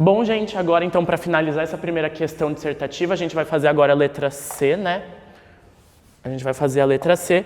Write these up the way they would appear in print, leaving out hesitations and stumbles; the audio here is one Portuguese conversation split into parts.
Bom, gente, agora então para finalizar essa primeira questão dissertativa, a gente vai fazer agora a letra C, né? A gente vai fazer a letra C.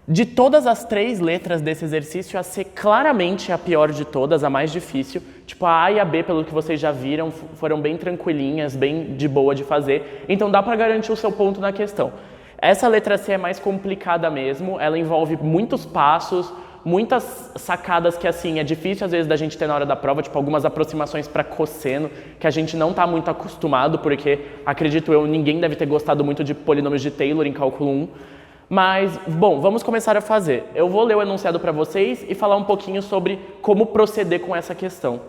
De todas as 3 letras desse exercício, a C claramente é a pior de todas, a mais difícil. Tipo, a A e a B, pelo que vocês já viram, foram bem tranquilinhas, bem de boa de fazer. Então dá para garantir o seu ponto na questão. Essa letra C é mais complicada mesmo, ela envolve muitos passos, muitas sacadas que assim é difícil às vezes da gente ter na hora da prova, tipo algumas aproximações para cosseno, que a gente não está muito acostumado, porque acredito eu, ninguém deve ter gostado muito de polinômios de Taylor em cálculo 1. Mas, bom, vamos começar a fazer. Eu vou ler o enunciado para vocês e falar um pouquinho sobre como proceder com essa questão.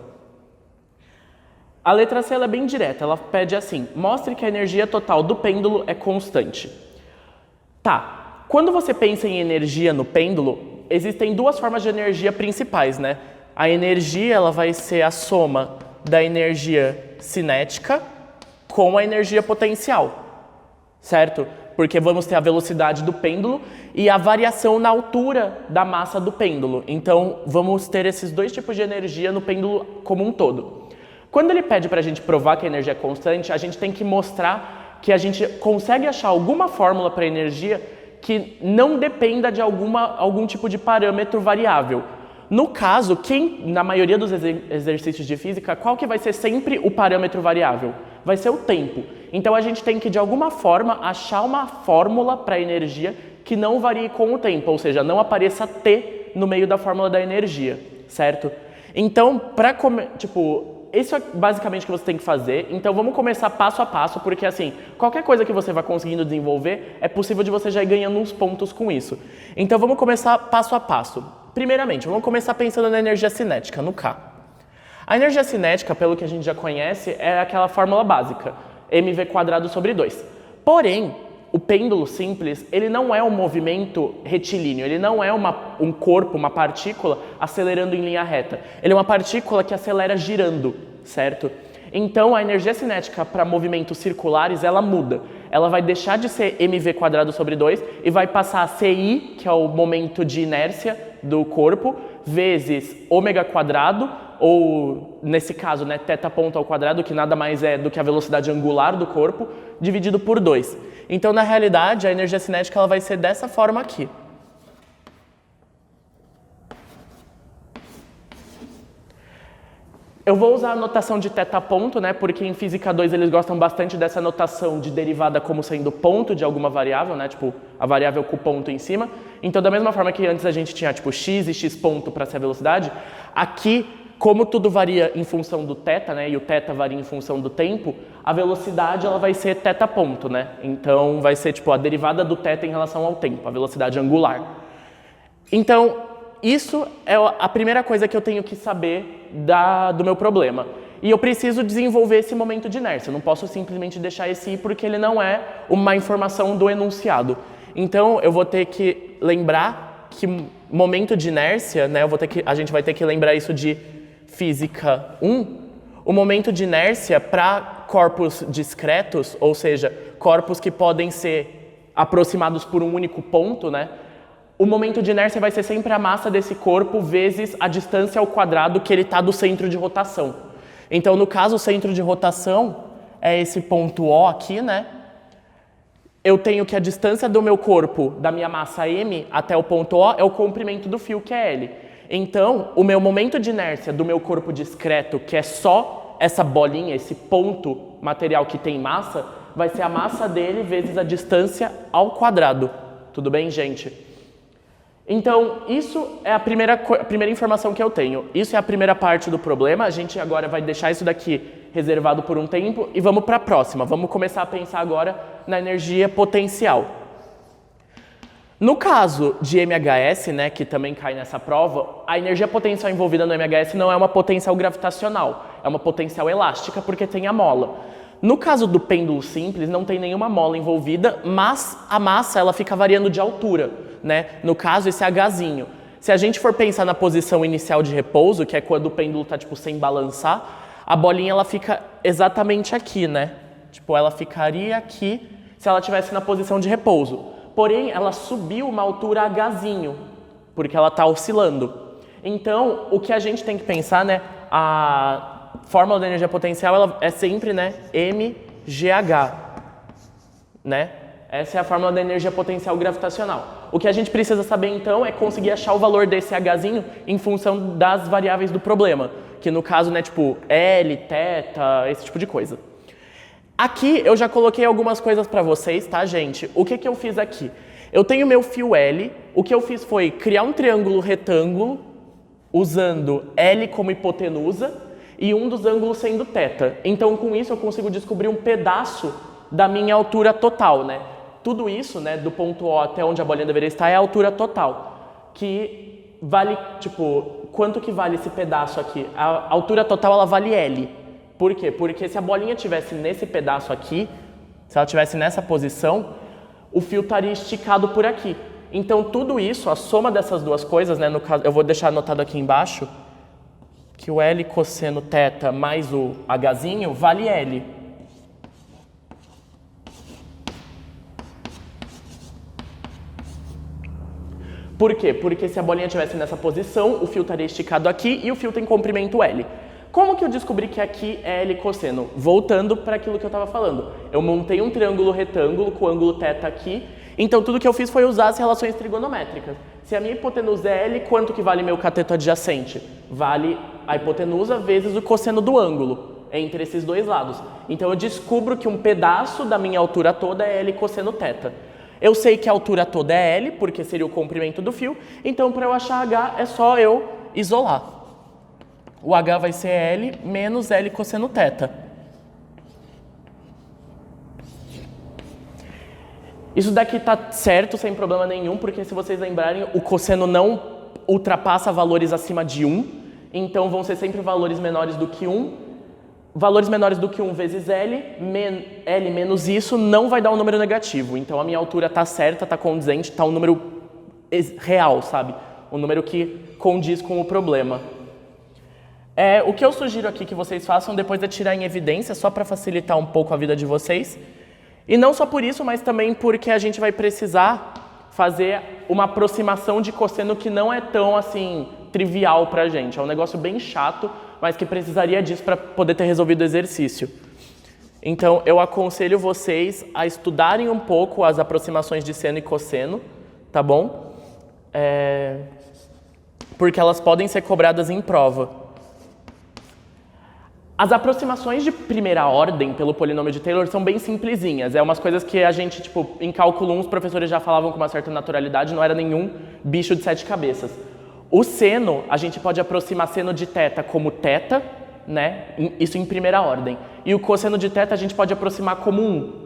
A letra C ela é bem direta, ela pede assim: mostre que a energia total do pêndulo é constante. Tá, quando você pensa em energia no pêndulo, existem 2 formas de energia principais, né? A energia ela vai ser a soma da energia cinética com a energia potencial, certo? Porque vamos ter a velocidade do pêndulo e a variação na altura da massa do pêndulo. Então, vamos ter esses 2 tipos de energia no pêndulo como um todo. Quando ele pede para a gente provar que a energia é constante, a gente tem que mostrar que a gente consegue achar alguma fórmula para a energia que não dependa de algum tipo de parâmetro variável. No caso, na maioria dos exercícios de física, qual que vai ser sempre o parâmetro variável? Vai ser o tempo. Então a gente tem que, de alguma forma, achar uma fórmula para a energia que não varie com o tempo, ou seja, não apareça T no meio da fórmula da energia, certo? Então, isso é basicamente o que você tem que fazer. Então vamos começar passo a passo, porque assim, qualquer coisa que você vai conseguindo desenvolver, é possível de você já ir ganhando uns pontos com isso. Então vamos começar passo a passo. Primeiramente, vamos começar pensando na energia cinética, no K. A energia cinética, pelo que a gente já conhece, é aquela fórmula básica, mv² sobre 2. Porém, o pêndulo simples, ele não é um movimento retilíneo, ele não é um corpo, uma partícula acelerando em linha reta. Ele é uma partícula que acelera girando, certo? Então, a energia cinética para movimentos circulares, ela muda. Ela vai deixar de ser mv² sobre 2 e vai passar a CI, que é o momento de inércia do corpo, vezes ω², ou nesse caso, né, θ ponto ao quadrado, que nada mais é do que a velocidade angular do corpo, dividido por 2. Então, na realidade, a energia cinética ela vai ser dessa forma aqui. Eu vou usar a notação de θ ponto, né, porque em Física 2 eles gostam bastante dessa notação de derivada como sendo ponto de alguma variável, né, tipo a variável com o ponto em cima. Então, da mesma forma que antes a gente tinha tipo x e x ponto para ser a velocidade, aqui, como tudo varia em função do θ, né, e o θ varia em função do tempo, a velocidade ela vai ser θ ponto, né? Então, vai ser tipo a derivada do θ em relação ao tempo, a velocidade angular. Então, isso é a primeira coisa que eu tenho que saber do meu problema. E eu preciso desenvolver esse momento de inércia. Eu não posso simplesmente deixar esse ir porque ele não é uma informação do enunciado. Então, eu vou ter que lembrar que momento de inércia, né, a gente vai ter que lembrar isso de Física 1, o momento de inércia para corpos discretos, ou seja, corpos que podem ser aproximados por um único ponto, né? O momento de inércia vai ser sempre a massa desse corpo vezes a distância ao quadrado que ele está do centro de rotação. Então, no caso, o centro de rotação é esse ponto O aqui, né? Eu tenho que a distância do meu corpo, da minha massa m, até o ponto O, é o comprimento do fio, que é L. Então, o meu momento de inércia do meu corpo discreto, que é só essa bolinha, esse ponto material que tem massa, vai ser a massa dele vezes a distância ao quadrado. Tudo bem, gente? Então, isso é a primeira informação que eu tenho. Isso é a primeira parte do problema. A gente agora vai deixar isso daqui reservado por um tempo e vamos para a próxima. Vamos começar a pensar agora na energia potencial. No caso de MHS, né, que também cai nessa prova, a energia potencial envolvida no MHS não é uma potencial gravitacional, é uma potencial elástica porque tem a mola. No caso do pêndulo simples, não tem nenhuma mola envolvida, mas a massa ela fica variando de altura, né? No caso, esse Hzinho. Se a gente for pensar na posição inicial de repouso, que é quando o pêndulo está tipo, sem balançar, a bolinha ela fica exatamente aqui, né? Tipo, ela ficaria aqui se ela estivesse na posição de repouso. Porém, ela subiu uma altura Hzinho, porque ela está oscilando. Então, o que a gente tem que pensar, né? fórmula da energia potencial ela é sempre, né, mgh, né? Essa é a fórmula da energia potencial gravitacional. O que a gente precisa saber, então, é conseguir achar o valor desse Hzinho em função das variáveis do problema, que no caso, né, tipo L, θ, esse tipo de coisa. Aqui eu já coloquei algumas coisas para vocês, tá, gente? O que eu fiz aqui? Eu tenho meu fio L, o que eu fiz foi criar um triângulo retângulo usando L como hipotenusa e um dos ângulos sendo θ. Então, com isso, eu consigo descobrir um pedaço da minha altura total, né? Tudo isso, né, do ponto O até onde a bolinha deveria estar é a altura total, que vale, tipo, quanto que vale esse pedaço aqui? A altura total, ela vale L. Por quê? Porque se a bolinha estivesse nesse pedaço aqui, se ela estivesse nessa posição, o fio estaria esticado por aqui. Então, tudo isso, a soma dessas duas coisas, né, no caso, eu vou deixar anotado aqui embaixo, que o L cosseno θ mais o Hzinho vale L. Por quê? Porque se a bolinha estivesse nessa posição, o fio estaria esticado aqui e o fio tem comprimento L. Como que eu descobri que aqui é L cosseno? Voltando para aquilo que eu estava falando. Eu montei um triângulo retângulo com o ângulo θ aqui, então tudo que eu fiz foi usar as relações trigonométricas. Se a minha hipotenusa é L, quanto que vale meu cateto adjacente? Vale a hipotenusa vezes o cosseno do ângulo, entre esses dois lados. Então eu descubro que um pedaço da minha altura toda é L cosseno θ. Eu sei que a altura toda é L, porque seria o comprimento do fio, então para eu achar H é só eu isolar. O H vai ser L menos L cosseno θ. Isso daqui tá certo, sem problema nenhum, porque se vocês lembrarem, o cosseno não ultrapassa valores acima de 1, então vão ser sempre valores menores do que 1. Valores menores do que 1 vezes L, L menos isso, não vai dar um número negativo. Então a minha altura tá certa, tá condizente, tá um número real, sabe? Um número que condiz com o problema. O que eu sugiro aqui que vocês façam depois é tirar em evidência, só para facilitar um pouco a vida de vocês. E não só por isso, mas também porque a gente vai precisar fazer uma aproximação de cosseno que não é tão, assim, trivial pra gente. É um negócio bem chato, mas que precisaria disso para poder ter resolvido o exercício. Então, eu aconselho vocês a estudarem um pouco as aproximações de seno e cosseno, tá bom? Porque elas podem ser cobradas em prova. As aproximações de primeira ordem pelo polinômio de Taylor são bem simplesinhas. É umas coisas que a gente, tipo, em cálculo 1, os professores já falavam com uma certa naturalidade, não era nenhum bicho de 7 cabeças. O seno, a gente pode aproximar seno de θ como θ, né? Isso em primeira ordem. E o cosseno de θ a gente pode aproximar como 1.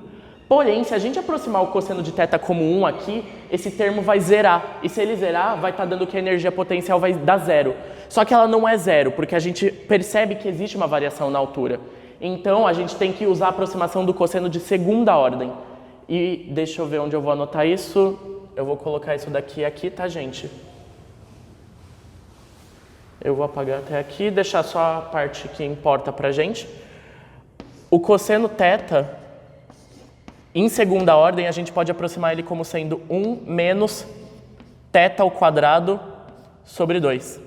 Porém, se a gente aproximar o cosseno de θ como 1 aqui, esse termo vai zerar. E se ele zerar, vai estar dando que a energia potencial vai dar zero. Só que ela não é zero, porque a gente percebe que existe uma variação na altura. Então, a gente tem que usar a aproximação do cosseno de segunda ordem. E deixa eu ver onde eu vou anotar isso. Eu vou colocar isso daqui e aqui, tá, gente? Eu vou apagar até aqui e deixar só a parte que importa pra gente. O cosseno θ, em segunda ordem, a gente pode aproximar ele como sendo 1 menos θ ao quadrado sobre 2.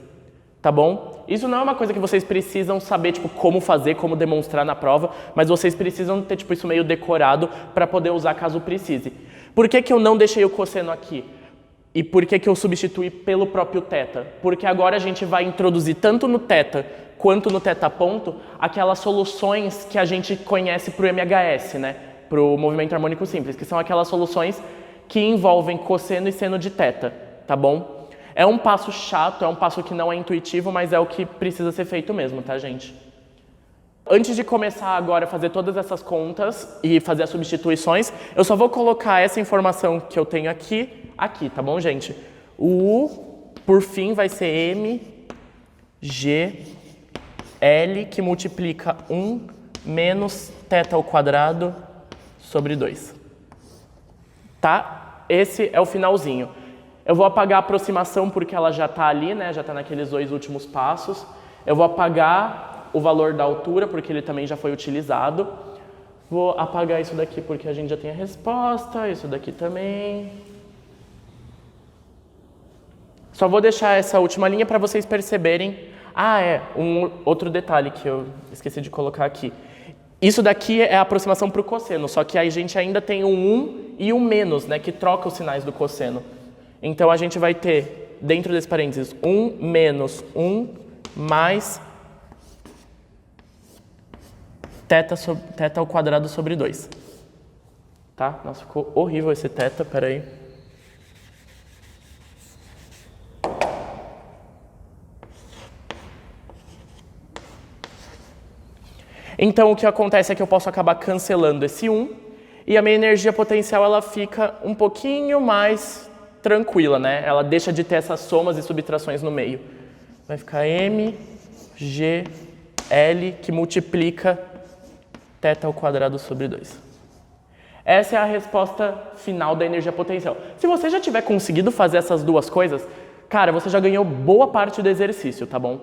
Tá bom? Isso não é uma coisa que vocês precisam saber, tipo, como fazer, como demonstrar na prova, mas vocês precisam ter, tipo, isso meio decorado para poder usar caso precise. Por que que eu não deixei o cosseno aqui? E por que que eu substituí pelo próprio θ? Porque agora a gente vai introduzir tanto no θ quanto no θ ponto aquelas soluções que a gente conhece para o MHS, né? Para o movimento harmônico simples, que são aquelas soluções que envolvem cosseno e seno de θ, tá bom? É um passo chato, é um passo que não é intuitivo, mas é o que precisa ser feito mesmo, tá, gente? Antes de começar agora a fazer todas essas contas e fazer as substituições, eu só vou colocar essa informação que eu tenho aqui, tá bom, gente? O U, por fim, vai ser M, G, L, que multiplica 1 menos θ ao quadrado sobre 2. Tá? Esse é o finalzinho. Eu vou apagar a aproximação porque ela já está ali, né? Já está naqueles 2 últimos passos. Eu vou apagar o valor da altura porque ele também já foi utilizado. Vou apagar isso daqui porque a gente já tem a resposta, isso daqui também. Só vou deixar essa última linha para vocês perceberem Um outro detalhe que eu esqueci de colocar aqui. Isso daqui é a aproximação para o cosseno, só que aí a gente ainda tem um 1 e um menos, né, que troca os sinais do cosseno. Então a gente vai ter, dentro desse parênteses, 1 menos 1 mais θ ao quadrado sobre 2. Tá? Nossa, ficou horrível esse θ, peraí. Então, o que acontece é que eu posso acabar cancelando esse 1 e a minha energia potencial ela fica um pouquinho mais tranquila, né? Ela deixa de ter essas somas e subtrações no meio. Vai ficar m, g, l, que multiplica θ ao quadrado sobre 2. Essa é a resposta final da energia potencial. Se você já tiver conseguido fazer essas duas coisas, cara, você já ganhou boa parte do exercício, tá bom?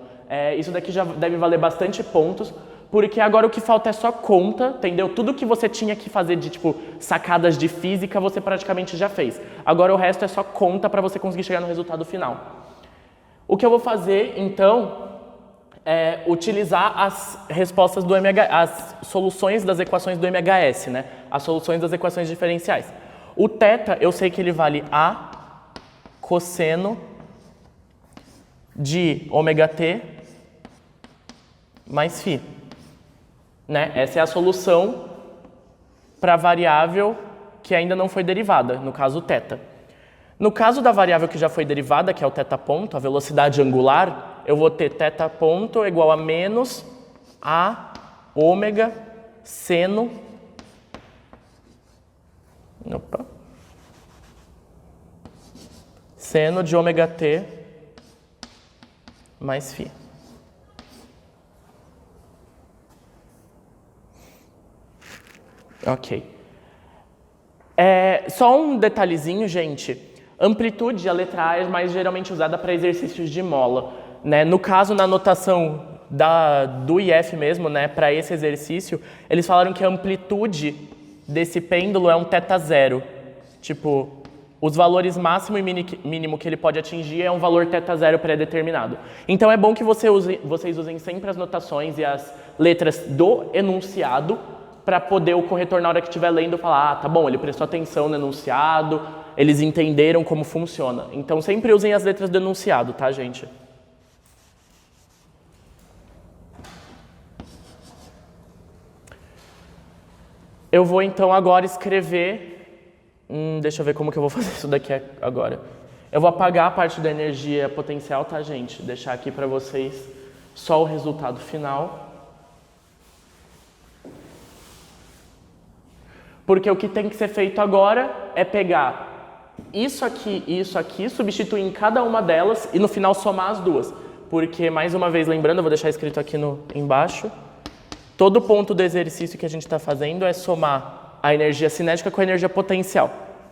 Isso daqui já deve valer bastante pontos, porque agora o que falta é só conta, entendeu? Tudo que você tinha que fazer de, tipo, sacadas de física, você praticamente já fez. Agora o resto é só conta para você conseguir chegar no resultado final. O que eu vou fazer, então, é utilizar as respostas do as soluções das equações do MHS, né? As soluções das equações diferenciais. O θ, eu sei que ele vale A cosseno de ômega-t mais φ. Né? Essa é a solução para a variável que ainda não foi derivada, no caso o θ. No caso da variável que já foi derivada, que é o θ ponto, a velocidade angular, eu vou ter θ ponto igual a menos A ômega seno seno de ômega-t mais φ. Ok. Só um detalhezinho, gente. Amplitude, a letra A é mais geralmente usada para exercícios de mola. Né? No caso, na notação do IF mesmo, né, para esse exercício, eles falaram que a amplitude desse pêndulo é um θ0. Tipo, os valores máximo e mínimo que ele pode atingir é um valor θ0 pré-determinado. Então é bom que vocês usem sempre as notações e as letras do enunciado para poder o corretor, na hora que estiver lendo, falar, tá bom, ele prestou atenção no enunciado, eles entenderam como funciona. Então sempre usem as letras do enunciado, tá, gente? Eu vou então agora escrever, deixa eu ver como que eu vou fazer isso daqui agora. Eu vou apagar a parte da energia potencial, tá, gente? Deixar aqui para vocês só o resultado final. Porque o que tem que ser feito agora é pegar isso aqui, substituir em cada uma delas e no final somar as duas. Porque, mais uma vez, lembrando, eu vou deixar escrito aqui embaixo, todo ponto do exercício que a gente está fazendo é somar a energia cinética com a energia potencial,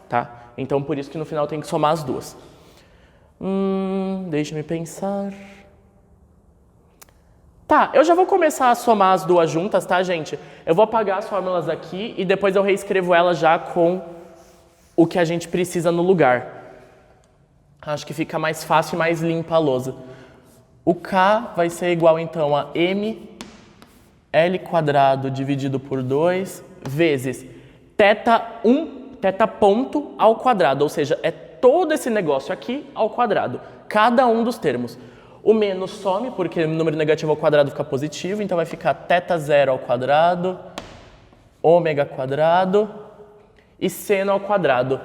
tá? Então, por isso que no final tem que somar as duas. Deixa-me pensar. Tá, eu já vou começar a somar as duas juntas, tá, gente? Eu vou apagar as fórmulas aqui e depois eu reescrevo elas já com o que a gente precisa no lugar. Acho que fica mais fácil e mais limpa a lousa. O K vai ser igual, então, a m L quadrado dividido por 2 vezes θ ponto ao quadrado, ou seja, é todo esse negócio aqui ao quadrado, cada um dos termos. O menos some, porque o número negativo ao quadrado fica positivo, então vai ficar θ0 ao quadrado, ômega quadrado e seno ao quadrado.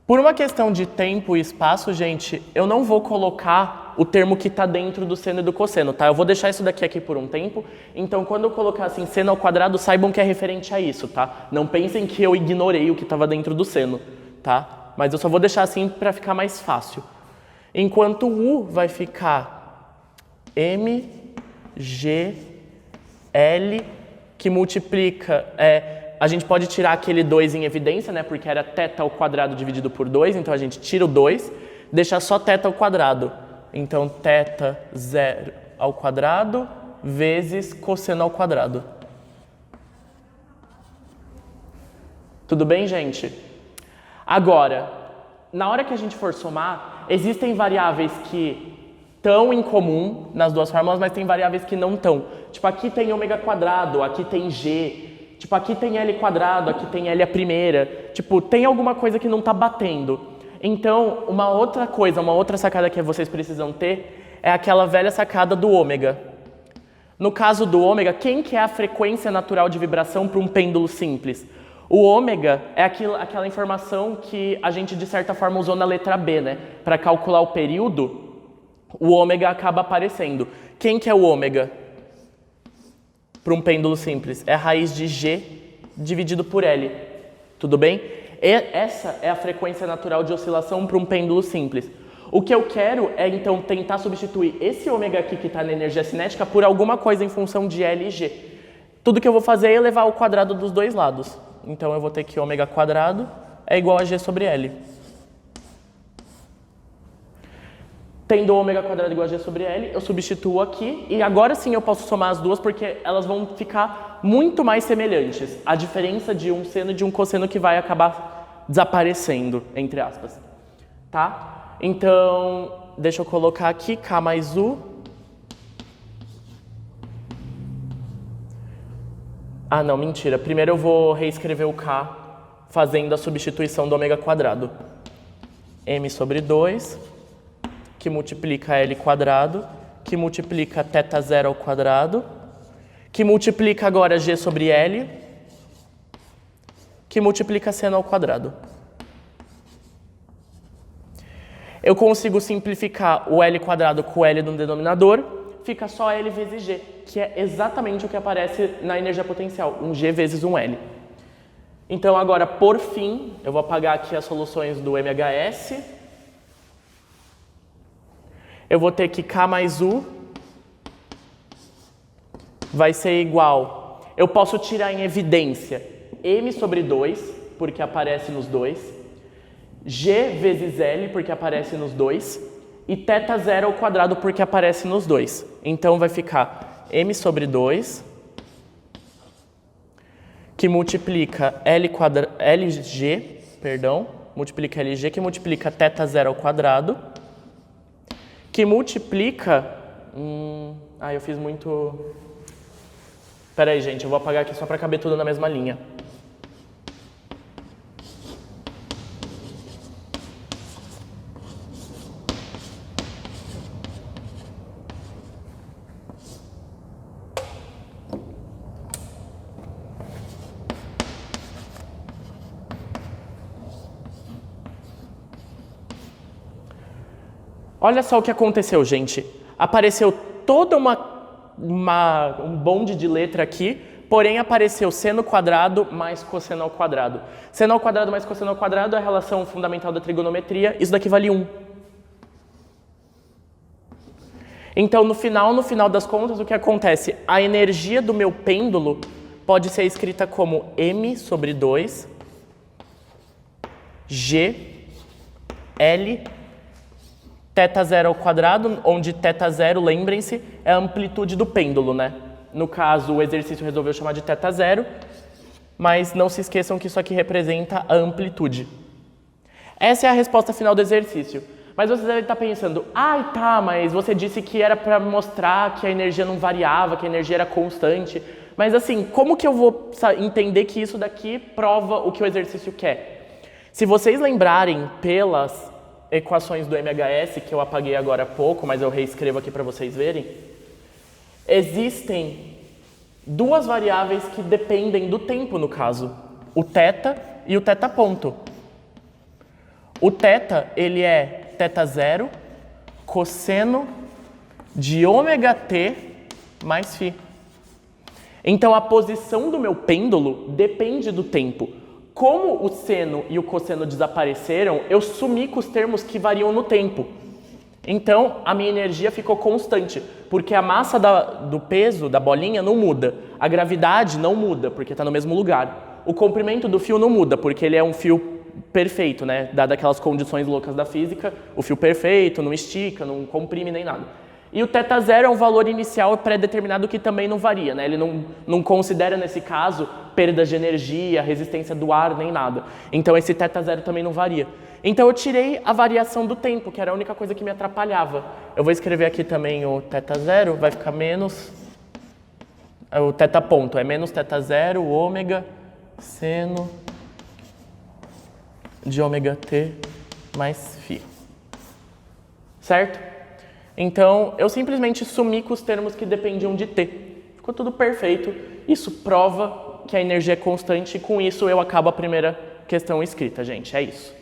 Por uma questão de tempo e espaço, gente, eu não vou colocar o termo que está dentro do seno e do cosseno, tá? Eu vou deixar isso daqui aqui por um tempo, então quando eu colocar assim seno ao quadrado, saibam que é referente a isso, tá? Não pensem que eu ignorei o que estava dentro do seno, tá? Mas eu só vou deixar assim para ficar mais fácil. Enquanto o U vai ficar m, g, l, que multiplica... a gente pode tirar aquele 2 em evidência, né? Porque era θ ao quadrado dividido por 2, então a gente tira o 2, deixa só θ ao quadrado. Então, θ0 ao quadrado vezes cosseno ao quadrado. Tudo bem, gente? Agora, na hora que a gente for somar, existem variáveis que tão em comum nas duas fórmulas, mas tem variáveis que não estão. Tipo, aqui tem ômega quadrado, aqui tem G, tipo, aqui tem L quadrado, aqui tem L a primeira. Tipo, tem alguma coisa que não está batendo. Então, uma outra coisa, uma outra sacada que vocês precisam ter é aquela velha sacada do ômega. No caso do ômega, quem que é a frequência natural de vibração para um pêndulo simples? O ômega é aquela informação que a gente, de certa forma, usou na letra B, né? Para calcular o período, o ômega acaba aparecendo. Quem que é o ômega para um pêndulo simples? É a raiz de G dividido por L. Tudo bem? Essa é a frequência natural de oscilação para um pêndulo simples. O que eu quero é, então, tentar substituir esse ômega aqui que está na energia cinética por alguma coisa em função de L e G. Tudo que eu vou fazer é elevar ao quadrado dos dois lados. Então, eu vou ter que ômega quadrado é igual a G sobre L. Tendo ômega quadrado igual a G sobre L, eu substituo aqui e agora sim eu posso somar as duas porque elas vão ficar muito mais semelhantes. A diferença de um seno e de um cosseno que vai acabar desaparecendo, entre aspas. Tá? Então, deixa eu colocar aqui K mais U. Ah, não, mentira. Primeiro eu vou reescrever o K fazendo a substituição do ômega quadrado. M sobre 2, que multiplica L quadrado, que multiplica θ zero ao quadrado, que multiplica agora G sobre L, que multiplica seno ao quadrado. Eu consigo simplificar o L quadrado com o L no denominador, fica só L vezes G, que é exatamente o que aparece na energia potencial, um G vezes um L. Então agora, por fim, eu vou apagar aqui as soluções do MHS. Eu vou ter que K mais U vai ser igual. Eu posso tirar em evidência M sobre 2, porque aparece nos dois, G vezes L, porque aparece nos dois, e θ zero ao quadrado, porque aparece nos dois. Então vai ficar M sobre 2, que multiplica LG, multiplica LG, que multiplica θ zero ao quadrado, que multiplica... eu fiz muito... Pera aí, gente, eu vou apagar aqui só para caber tudo na mesma linha. Olha só o que aconteceu, gente. Apareceu toda um bonde de letra aqui, porém apareceu seno quadrado mais cosseno ao quadrado. Seno ao quadrado mais cosseno ao quadrado é a relação fundamental da trigonometria. Isso daqui vale 1. Então, no final das contas, o que acontece? A energia do meu pêndulo pode ser escrita como M sobre 2, G, L, θ zero ao quadrado, onde θ zero, lembrem-se, é a amplitude do pêndulo, né? No caso, o exercício resolveu chamar de θ zero, mas não se esqueçam que isso aqui representa a amplitude. Essa é a resposta final do exercício. Mas você deve estar pensando, mas você disse que era para mostrar que a energia não variava, que a energia era constante. Mas assim, como que eu vou entender que isso daqui prova o que o exercício quer? Se vocês lembrarem pelas equações do MHS, que eu apaguei agora há pouco, mas eu reescrevo aqui para vocês verem, existem duas variáveis que dependem do tempo, no caso, o θ e o θ ponto. O θ, ele é θ zero cosseno de ômega t mais φ. Então, a posição do meu pêndulo depende do tempo. Como o seno e o cosseno desapareceram, eu sumi com os termos que variam no tempo. Então, a minha energia ficou constante, porque a massa do peso da bolinha não muda. A gravidade não muda, porque está no mesmo lugar. O comprimento do fio não muda, porque ele é um fio perfeito, né? Dadas aquelas condições loucas da física, o fio perfeito não estica, não comprime nem nada. E o θ0 é um valor inicial pré-determinado que também não varia, né? Ele não considera, nesse caso, perdas de energia, resistência do ar, nem nada. Então esse θ0 também não varia. Então eu tirei a variação do tempo, que era a única coisa que me atrapalhava. Eu vou escrever aqui também o θ0, vai ficar menos... O θ ponto é menos θ0, ômega, seno de ômega t mais φ. Certo? Então, eu simplesmente sumi com os termos que dependiam de t. Ficou tudo perfeito. Isso prova que a energia é constante e com isso eu acabo a primeira questão escrita, gente. É isso.